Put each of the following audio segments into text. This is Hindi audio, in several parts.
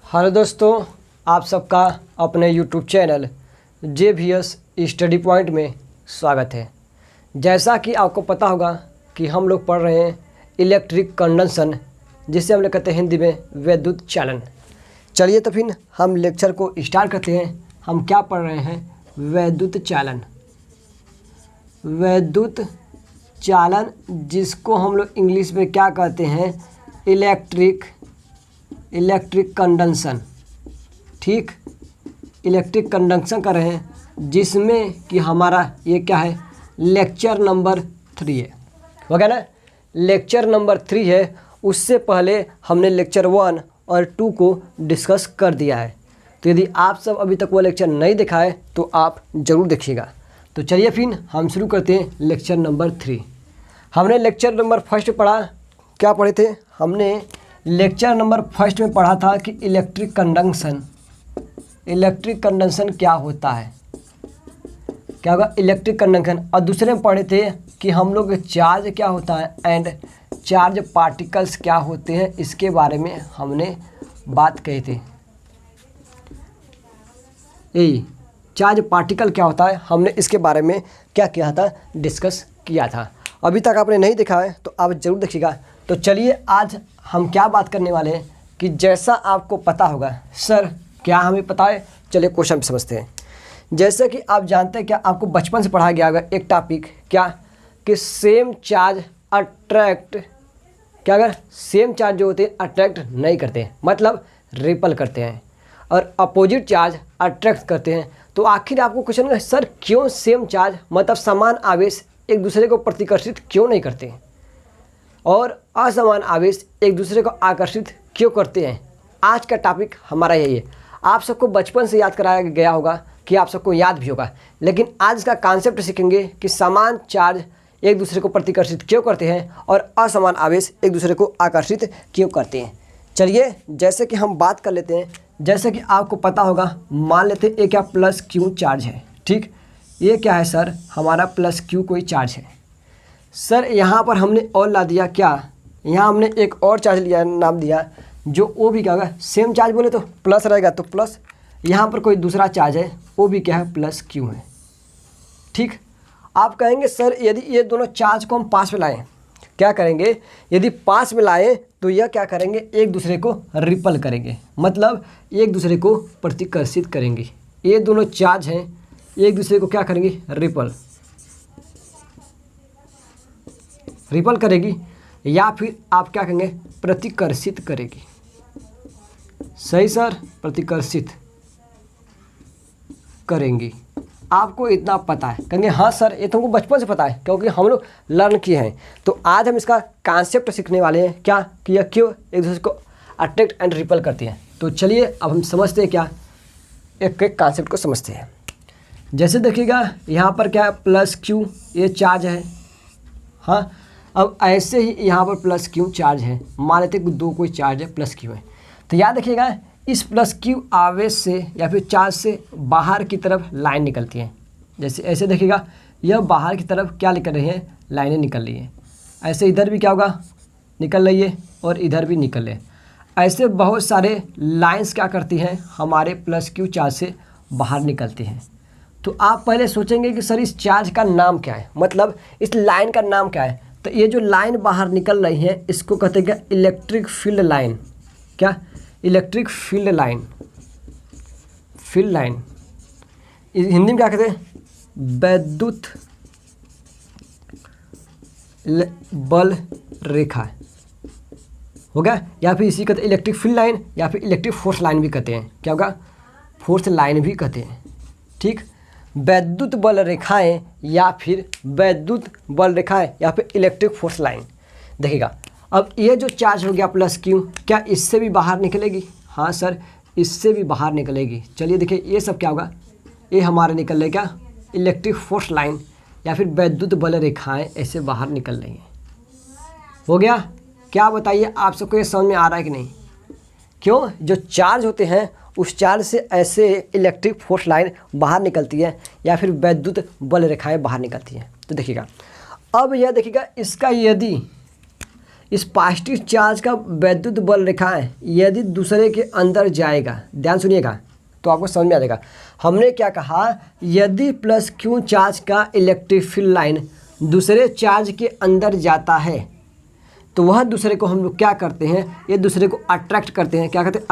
हेलो दोस्तों, आप सबका अपने YouTube channel JVS study point में स्वागत है। जैसा कि आपको पता होगा कि हम लोग पढ़ रहे हैं इलेक्ट्रिक कंडक्शन, जिसे हम लोग कहते हैं हिंदी में विद्युत चालन। चलिए तो फिर हम लेक्चर को स्टार्ट करते हैं। हम क्या पढ़ रहे हैं? विद्युत चालन। विद्युत चालन जिसको हम लोग इंग्लिश में क्या कहते हैं? Electric conduction. ठीक, इलेक्ट्रिक कंडक्शन कर रहे हैं, जिसमें कि हमारा ये क्या है? लेक्चर नंबर 3 है। हो गया ना? लेक्चर नंबर 3 है। उससे पहले हमने लेक्चर 1 और 2 को डिस्कस कर दिया है। तो यदि आप सब अभी तक वो लेक्चर नहीं देखा है तो आप ज़रूर देखिएगा। तो चलिए फिर हम शुरू करते हैं लेक्चर नंबर 3। हमने लेक्चर नंबर 1 पढ़ा। क्या पढ़े थे? हमने लेक्चर नंबर 1 में पढ़ा था कि इलेक्ट्रिक कंडक्शन क्या होता है, क्या होगा? Electric conduction. और दूसरे में पढ़े थे कि हम लोग चार्ज क्या होता है एंड चार्ज पार्टिकल्स क्या होते हैं, इसके बारे में हमने बात कही थी। यही चार्ज पार्टिकल क्या होता है, हमने इसके बारे में क्या किया था? डिस्कस किया था। अभी तक आपने नहीं देखा है तो आप ज़रूर देखिएगा। तो चलिए आज हम क्या बात करने वाले हैं कि जैसा आपको पता होगा। सर क्या हमें पता है? चलिए क्वेश्चन समझते हैं। जैसे कि आप जानते हैं, क्या आपको बचपन से पढ़ाया गया होगा एक टॉपिक, क्या कि सेम चार्ज अट्रैक्ट, क्या अगर सेम चार्ज जो होते हैं अट्रैक्ट नहीं करते हैं, मतलब रिपल करते हैं, और अपोजिट चार्ज अट्रैक्ट करते हैं। तो आखिर आपको क्वेश्चन होगा, सर क्यों सेम चार्ज मतलब समान आवेश एक दूसरे को प्रतिकर्षित क्यों नहीं करते हैं, और असमान आवेश एक दूसरे को आकर्षित क्यों करते हैं? आज का टॉपिक हमारा यही है। आप सबको बचपन से याद कराया गया होगा कि आप सबको याद भी होगा, लेकिन आज इसका कॉन्सेप्ट सीखेंगे कि समान चार्ज एक दूसरे को प्रतिकर्षित क्यों करते हैं और असमान आवेश एक दूसरे को आकर्षित क्यों करते हैं। चलिए जैसे कि हम बात कर लेते हैं। जैसे कि आपको पता होगा, मान लेते हैं ये क्या प्लस क्यू चार्ज है। ठीक, ये क्या है सर? हमारा प्लस क्यू कोई चार्ज है। सर यहाँ पर हमने और ला दिया, क्या यहाँ हमने एक और चार्ज लिया, नाम दिया, जो वो भी क्या होगा? सेम चार्ज बोले तो प्लस रहेगा, तो प्लस। यहाँ पर कोई दूसरा चार्ज है, वो भी क्या है? प्लस क्यू है। ठीक, आप कहेंगे सर यदि ये दोनों चार्ज को हम पास में लाएं, क्या करेंगे? यदि पास में लाएं तो यह क्या करेंगे? एक दूसरे को रिपल करेंगे, मतलब एक दूसरे को प्रतिकर्षित करेंगे। ये दोनों चार्ज हैं, एक दूसरे को क्या करेंगे? रिपल करेगी, या फिर आप क्या कहेंगे? प्रतिकर्षित करेगी। सही सर, प्रतिकर्षित करेंगी। आपको इतना पता है? कहेंगे हाँ सर ये तो हमको बचपन से पता है, क्योंकि हम लोग लर्न किए हैं। तो आज हम इसका कॉन्सेप्ट सीखने वाले हैं, क्या कि यह क्यों एक दूसरे को अट्रैक्ट एंड रिपल करती हैं। तो चलिए अब हम समझते हैं, क्या एक एक कॉन्सेप्ट को समझते हैं। जैसे देखिएगा यहाँ पर क्या है? प्लस क्यू ये चार्ज है। हाँ, अब ऐसे ही यहाँ पर प्लस क्यू चार्ज है। मान लेते हैं दो कोई चार्ज है, प्लस क्यू है। तो याद रखिएगा, इस प्लस क्यू आवेश से या फिर चार्ज से बाहर की तरफ लाइन निकलती है। जैसे ऐसे देखिएगा, यह बाहर की तरफ क्या निकल रही है? लाइनें निकल रही हैं। ऐसे इधर भी क्या होगा? निकल रही है, और इधर भी निकल रहे हैं। ऐसे बहुत सारे लाइन्स क्या करती हैं? हमारे प्लस क्यू चार्ज से बाहर निकलती हैं। तो आप पहले सोचेंगे कि सर इस चार्ज का नाम क्या है, मतलब इस लाइन का नाम क्या है? तो ये जो लाइन बाहर निकल रही है इसको कहते हैं क्या? Electric field line. क्या? Electric field line. हिंदी में क्या कहते हैं? विद्युत बल रेखा। हो गया? या फिर इसी कहते हैं इलेक्ट्रिक फील्ड लाइन, या फिर इलेक्ट्रिक फोर्स लाइन भी कहते हैं। क्या होगा? फोर्स लाइन भी कहते हैं। ठीक, विद्युत बल रेखाएं या फिर विद्युत बल रेखाएं या फिर इलेक्ट्रिक फोर्स लाइन। देखिएगा, अब ये जो चार्ज हो गया प्लस क्यू, क्या इससे भी बाहर निकलेगी? हाँ सर, इससे भी बाहर निकलेगी। चलिए देखिए, ये सब क्या होगा? ये हमारे निकल रहे क्या? इलेक्ट्रिक फोर्स लाइन या फिर विद्युत बल रेखाएं ऐसे बाहर निकल रही हैं। हो गया? क्या बताइए, आप सबको ये समझ में आ रहा है कि नहीं? क्यों? जो चार्ज होते हैं उस चार्ज से ऐसे इलेक्ट्रिक फोर्स लाइन बाहर निकलती है या फिर विद्युत बल रेखाएं बाहर निकलती हैं। तो देखिएगा, अब यह देखिएगा, इसका इस पॉजिटिव चार्ज का वैद्युत बल रेखाएं यदि दूसरे के अंदर जाएगा, ध्यान सुनिएगा तो आपको समझ में आ जाएगा। हमने क्या कहा, यदि प्लस क्यू चार्ज का इलेक्ट्रिक फील्ड लाइन दूसरे चार्ज के अंदर जाता है तो वह दूसरे को हम लोग क्या करते हैं, ये दूसरे को अट्रैक्ट करते हैं। क्या करते हैं?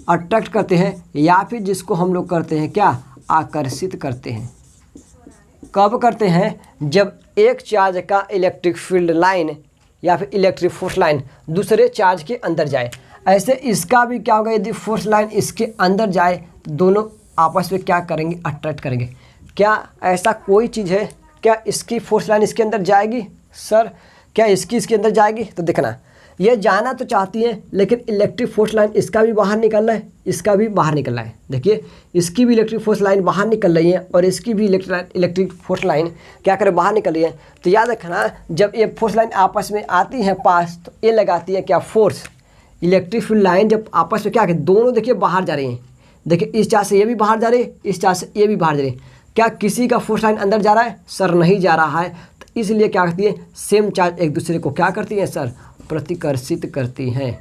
अट्रैक्ट करते हैं, या फिर जिसको हम लोग करते हैं क्या, आकर्षित करते हैं। कब करते हैं? जब एक चार्ज का इलेक्ट्रिक फील्ड लाइन या फिर इलेक्ट्रिक फोर्स लाइन दूसरे चार्ज के अंदर जाए। ऐसे इसका भी क्या होगा, यदि फोर्स लाइन इसके अंदर जाए तो दोनों आपस में क्या करेंगे, अट्रैक्ट करेंगे। क्या ऐसा कोई चीज़ है, क्या इसकी फोर्स लाइन इसके अंदर जाएगी? सर क्या इसकी इसके अंदर जाएगी? तो देखना, ये जाना तो चाहती है लेकिन इलेक्ट्रिक फोर्स लाइन इसका भी बाहर निकल रहा है, इसका भी बाहर निकल रहा है। देखिए इसकी भी इलेक्ट्रिक फोर्स लाइन बाहर निकल रही है और इसकी भी इलेक्ट्रिक फोर्स लाइन क्या करे, बाहर निकल रही है। तो याद रखना, जब ये फोर्स लाइन आपस में आती है पास तो ये लगाती है क्या, फोर्स। इलेक्ट्रिक फील्ड लाइन जब आपस में क्या है, दोनों देखिए बाहर जा रही हैं। देखिए इस चार्ज से ये भी बाहर जा रही है, इस चार्ज से ये भी बाहर जा रही है। क्या किसी का फोर्स लाइन अंदर जा रहा है? सर नहीं जा रहा है। तो इसलिए क्या करती है, सेम चार्ज एक दूसरे को क्या करती है सर, प्रतिकर्षित करती हैं।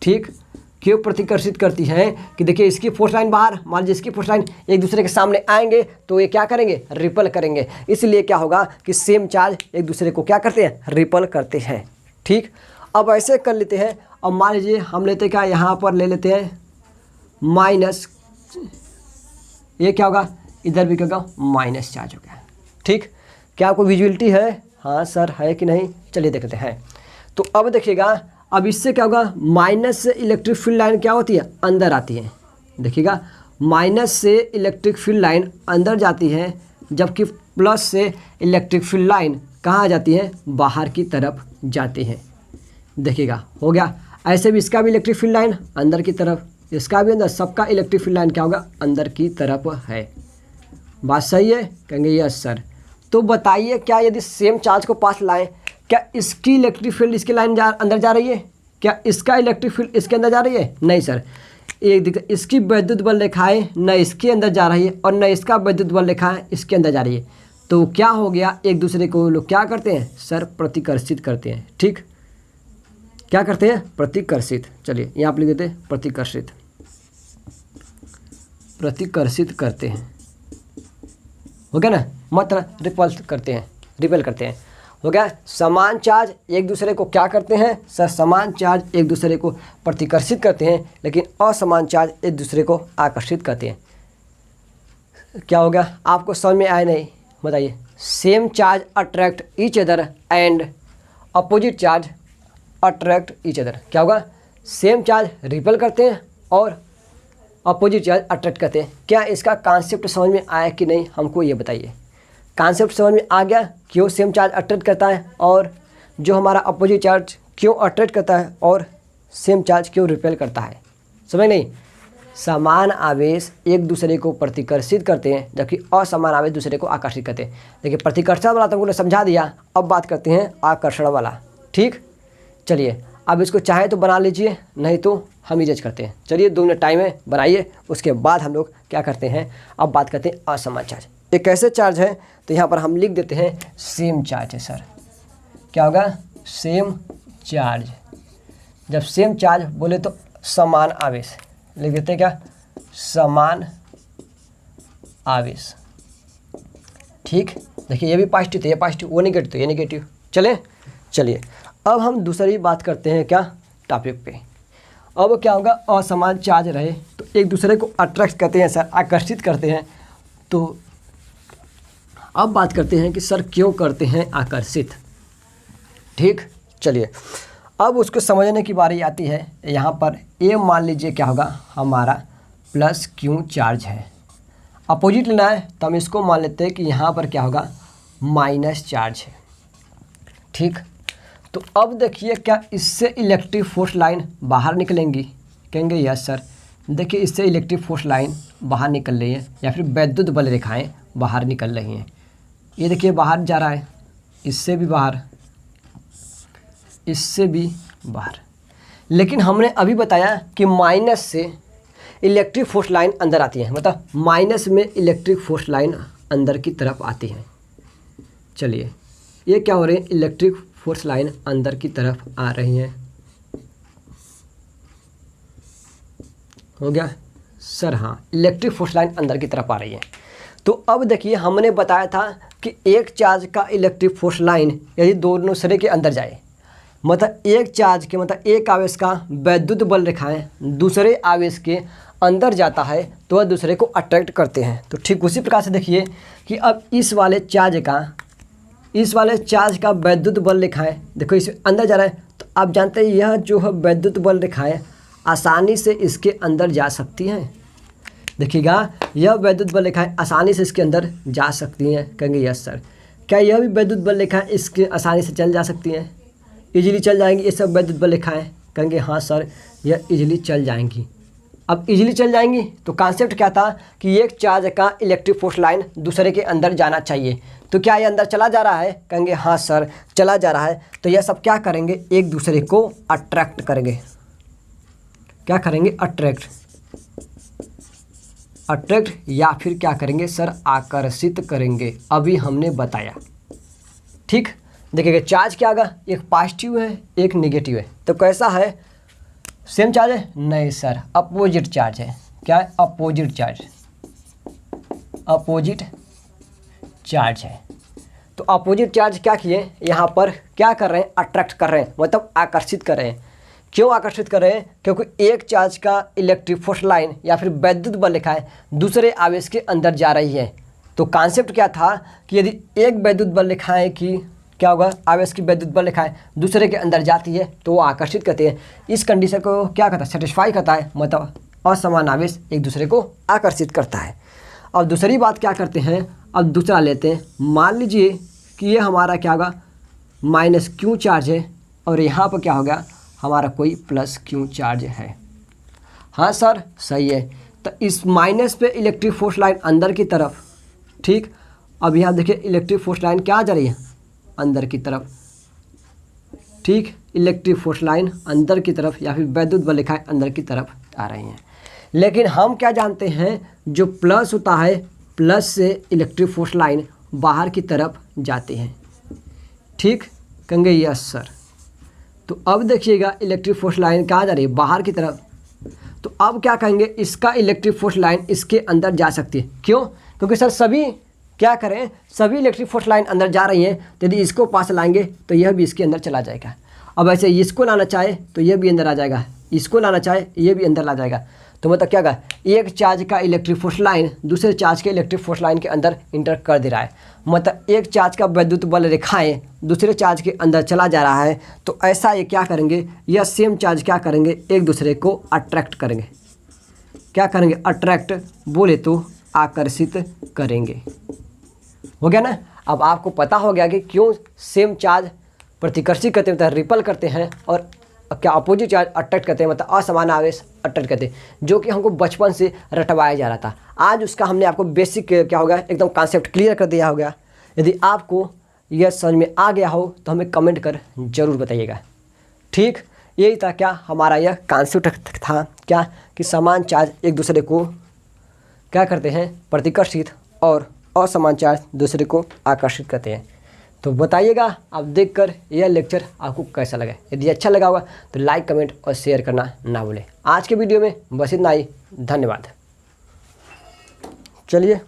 ठीक, क्यों प्रतिकर्षित करती हैं कि देखिए इसकी फोर्स लाइन बाहर, मान लीजिए इसकी फोर्स लाइन एक दूसरे के सामने आएंगे तो ये क्या करेंगे, रिपल करेंगे। इसलिए क्या होगा कि सेम चार्ज एक दूसरे को क्या करते हैं, रिपल करते हैं। ठीक, अब ऐसे कर लेते हैं। अब मान लीजिए हम लेते क्या, यहाँ पर ले लेते हैं माइनस, ये क्या होगा, इधर भी क्या होगा, माइनस चार्ज हो गया। ठीक, क्या आपको विजुअलिटी है? हाँ सर है कि नहीं, चलिए देखते हैं। तो अब देखिएगा, अब इससे क्या होगा, माइनस से इलेक्ट्रिक फील्ड लाइन क्या होती है, अंदर आती है। देखिएगा माइनस से इलेक्ट्रिक फील्ड लाइन अंदर जाती है, जबकि प्लस से इलेक्ट्रिक फील्ड लाइन कहाँ आ जाती है, बाहर की तरफ जाती है। देखिएगा हो गया। ऐसे भी इसका भी इलेक्ट्रिक फील्ड लाइन अंदर की तरफ, इसका भी अंदर, सबका इलेक्ट्रिक फील्ड लाइन क्या होगा, अंदर की तरफ है। बात सही है? कहेंगे यस सर। तो बताइए क्या यदि सेम चार्ज को पास लाएं, क्या इसकी इलेक्ट्रिक फील्ड इसकी लाइन अंदर जा रही है? क्या इसका इलेक्ट्रिक फील्ड इसके अंदर जा रही है? नहीं सर। एक इसकी वैद्युत बल रेखाएं न इसके अंदर जा रही है और न इसका वैद्युत बल रेखाएं इसके अंदर जा रही है। तो क्या हो गया, एक दूसरे को लोग क्या करते हैं सर, प्रतिकर्षित करते हैं। ठीक, क्या करते हैं, प्रतिकर्षित। चलिए यहाँ आप लिख देते हैं प्रतिकर्षित, प्रतिकर्षित करते हैं। हो गया ना, मतलब रिपल्स करते हैं, रिपेल करते हैं। हो गया। समान चार्ज एक दूसरे को क्या करते हैं सर, समान चार्ज एक दूसरे को प्रतिकर्षित करते हैं, लेकिन असमान चार्ज एक दूसरे को आकर्षित करते हैं। क्या हो गया, आपको समझ में आया नहीं? बताइए। Same charge attract each other and opposite charge attract each other. क्या होगा, सेम चार्ज रिपेल करते हैं और अपोजिट चार्ज अट्रैक्ट करते हैं। क्या इसका कॉन्सेप्ट समझ में आया कि नहीं, हमको ये बताइए। कॉन्सेप्ट समझ में आ गया, क्यों सेम चार्ज अट्रैक्ट करता है और जो हमारा अपोजिट चार्ज क्यों अट्रैक्ट करता है और सेम चार्ज क्यों रिपेल करता है, समझ नहीं? समान आवेश एक दूसरे को प्रतिकर्षित करते हैं जबकि असमान आवेश दूसरे को आकर्षित करते हैं। देखिए प्रतिकर्षण वाला तो हमने समझा दिया, अब बात करते हैं आकर्षण वाला। ठीक, चलिए अब इसको चाहे तो बना लीजिए, नहीं तो हम ही जज करते हैं। चलिए 2 मिनट टाइम है, बनाइए, उसके बाद हम लोग क्या करते हैं, अब बात करते हैं असमान चार्ज। एक कैसे चार्ज है, तो यहाँ पर हम लिख देते हैं सेम चार्ज है सर। क्या होगा, सेम चार्ज। जब सेम चार्ज बोले तो समान आवेश लिख देते हैं, क्या, समान आवेश। ठीक, देखिए ये भी पॉजिटिव थे, ये पॉजिटिव, वो नेगेटिव थे, ये नेगेटिव। चलिए अब हम दूसरी बात करते हैं क्या, टॉपिक पे। अब क्या होगा, असमान चार्ज रहे तो एक दूसरे को अट्रैक्ट करते हैं सर, आकर्षित करते हैं। तो अब बात करते हैं कि सर क्यों करते हैं आकर्षित। ठीक, चलिए अब उसको समझने की बारी आती है। यहाँ पर ये मान लीजिए क्या होगा, हमारा प्लस क्यू चार्ज है, अपोजिट लेना है तो हम इसको मान लेते हैं कि यहाँ पर क्या होगा, माइनस चार्ज है। ठीक, तो अब देखिए क्या इससे इलेक्ट्रिक फोर्स लाइन बाहर निकलेंगी, कहेंगे यस सर। देखिए इससे इलेक्ट्रिक फोर्स लाइन बाहर निकल रही है या फिर वैद्युत बल रेखाएं बाहर निकल रही हैं। ये देखिए बाहर जा रहा है, इससे भी बाहर, इससे भी बाहर। लेकिन हमने अभी बताया कि माइनस से इलेक्ट्रिक फोर्स लाइन अंदर आती है, मतलब माइनस में इलेक्ट्रिक फोर्स लाइन अंदर की तरफ आती है। चलिए ये क्या हो रही है, इलेक्ट्रिक फोर्स लाइन अंदर की तरफ आ रही हैं। हो गया सर? हाँ, इलेक्ट्रिक फोर्स लाइन अंदर की तरफ आ रही है। तो अब देखिए, हमने बताया था कि एक चार्ज का इलेक्ट्रिक फोर्स लाइन यदि दोनों सिरे के अंदर जाए, मतलब एक चार्ज के मतलब एक आवेश का वैद्युत बल रेखाएं दूसरे आवेश के अंदर जाता है तो वह दूसरे को अट्रैक्ट करते हैं। तो ठीक उसी प्रकार से देखिए कि अब इस वाले चार्ज का वैद्युत बल रेखाएं देखो इस अंदर जा रहा है, तो आप जानते हैं यह जो है वैद्युत बल रेखाएं आसानी से इसके अंदर जा सकती हैं। देखिएगा, यह वैद्युत बल रेखाएं आसानी से इसके अंदर जा सकती हैं। कहेंगे यस सर। क्या यह भी वैद्युत बल रेखाएं इसके आसानी से चल जा सकती हैं? इजीली चल जाएंगी ये सब वैद्युत बल रेखाएं? कहेंगे हाँ सर, यह इजीली चल जाएंगी। अब इजीली चल जाएंगी तो कॉन्सेप्ट क्या था कि एक चार्ज का इलेक्ट्रिक फोर्स लाइन दूसरे के अंदर जाना चाहिए। तो क्या ये अंदर चला जा रहा है? कहेंगे हाँ सर, चला जा रहा है। तो यह सब क्या करेंगे? एक दूसरे को अट्रैक्ट करेंगे। क्या करेंगे? अट्रैक्ट या फिर क्या करेंगे सर? आकर्षित करेंगे। अभी हमने बताया। ठीक, देखिएगा चार्ज क्या आगा, एक पॉजिटिव है एक नेगेटिव है। तो कैसा है? सेम चार्ज है? नहीं सर, अपोजिट चार्ज है। क्या है? अपोजिट चार्ज है। तो अपोजिट चार्ज क्या किए यहाँ पर? क्या कर रहे हैं? अट्रैक्ट कर रहे हैं, मतलब आकर्षित कर रहे हैं। क्यों आकर्षित कर रहे हैं? क्योंकि एक चार्ज का इलेक्ट्रिक फोर्स लाइन या फिर वैद्युत बल रेखाएं दूसरे आवेश के अंदर जा रही है। तो कॉन्सेप्ट क्या था कि यदि एक वैद्युत बल रेखाएं की क्या होगा, आवेश की वैद्युत बल रेखाएं दूसरे के अंदर जाती है तो वो आकर्षित करते हैं। इस कंडीशन को क्या करता है? सेटिस्फाई करता है, मतलब असमान आवेश एक दूसरे को आकर्षित करता है। अब दूसरी बात क्या करते हैं, अब दूसरा लेते हैं। मान लीजिए कि ये हमारा क्या होगा, माइनस क्यू चार्ज है और यहाँ पर क्या होगा, हमारा कोई प्लस क्यू चार्ज है। हाँ सर, सही है। तो इस माइनस पे इलेक्ट्रिक फोर्स लाइन अंदर की तरफ, ठीक। अब यहाँ देखिए इलेक्ट्रिक फोर्स लाइन क्या जा रही है? अंदर की तरफ, ठीक। इलेक्ट्रिक फोर्स लाइन अंदर की तरफ या फिर वैद्युत बल रेखाएं अंदर की तरफ आ रही हैं। लेकिन हम क्या जानते हैं, जो प्लस होता है, प्लस से इलेक्ट्रिक फोर्स लाइन बाहर की तरफ जाती है, ठीक। कहेंगे यस सर। तो अब देखिएगा इलेक्ट्रिक फोर्स लाइन कहाँ जा रही है? बाहर की तरफ। तो अब क्या कहेंगे, इसका इलेक्ट्रिक फोर्स लाइन इसके अंदर जा सकती है। क्यों? क्योंकि सर सभी क्या करें, सभी इलेक्ट्रिक फोर्स लाइन अंदर जा रही हैं, तो यदि इसको पास लाएंगे तो यह भी इसके अंदर चला जाएगा। अब ऐसे इसको लाना चाहे तो यह भी अंदर आ जाएगा, इसको लाना चाहे ये भी अंदर ला जाएगा। तो मतलब क्या होगा, एक चार्ज का इलेक्ट्रिक फोर्स लाइन दूसरे चार्ज के इलेक्ट्रिक फोर्स लाइन के अंदर इंटर कर दे रहा है, मतलब एक चार्ज का वैद्युत बल रेखाएं दूसरे चार्ज के अंदर चला जा रहा है। तो ऐसा ये क्या करेंगे, यह सेम चार्ज क्या करेंगे, एक दूसरे को अट्रैक्ट करेंगे। क्या करेंगे? अट्रैक्ट बोले तो आकर्षित करेंगे। हो गया ना? अब आपको पता हो गया कि क्यों सेम चार्ज प्रतिकर्षी करते हैं, मतलब रिपल करते हैं, और क्या अपोजिट चार्ज अट्रैक्ट करते हैं, मतलब असमान आवेश अट्रैक्ट करते हैं, जो कि हमको बचपन से रटवाया जा रहा था। आज उसका हमने आपको बेसिक क्या होगा, एकदम कॉन्सेप्ट क्लियर कर दिया हो गया। यदि आपको यह समझ में आ गया हो तो हमें कमेंट कर ज़रूर बताइएगा, ठीक। यही था क्या हमारा यह कॉन्सेप्ट था, क्या कि समान चार्ज एक दूसरे को क्या करते हैं, प्रतिकर्षित, और असमान चार्ज दूसरे को आकर्षित करते हैं। तो बताइएगा आप देखकर यह लेक्चर आपको कैसा लगा। यदि अच्छा लगा होगा तो लाइक, कमेंट और शेयर करना ना भूलें। आज के वीडियो में बस इतना ही। धन्यवाद। चलिए।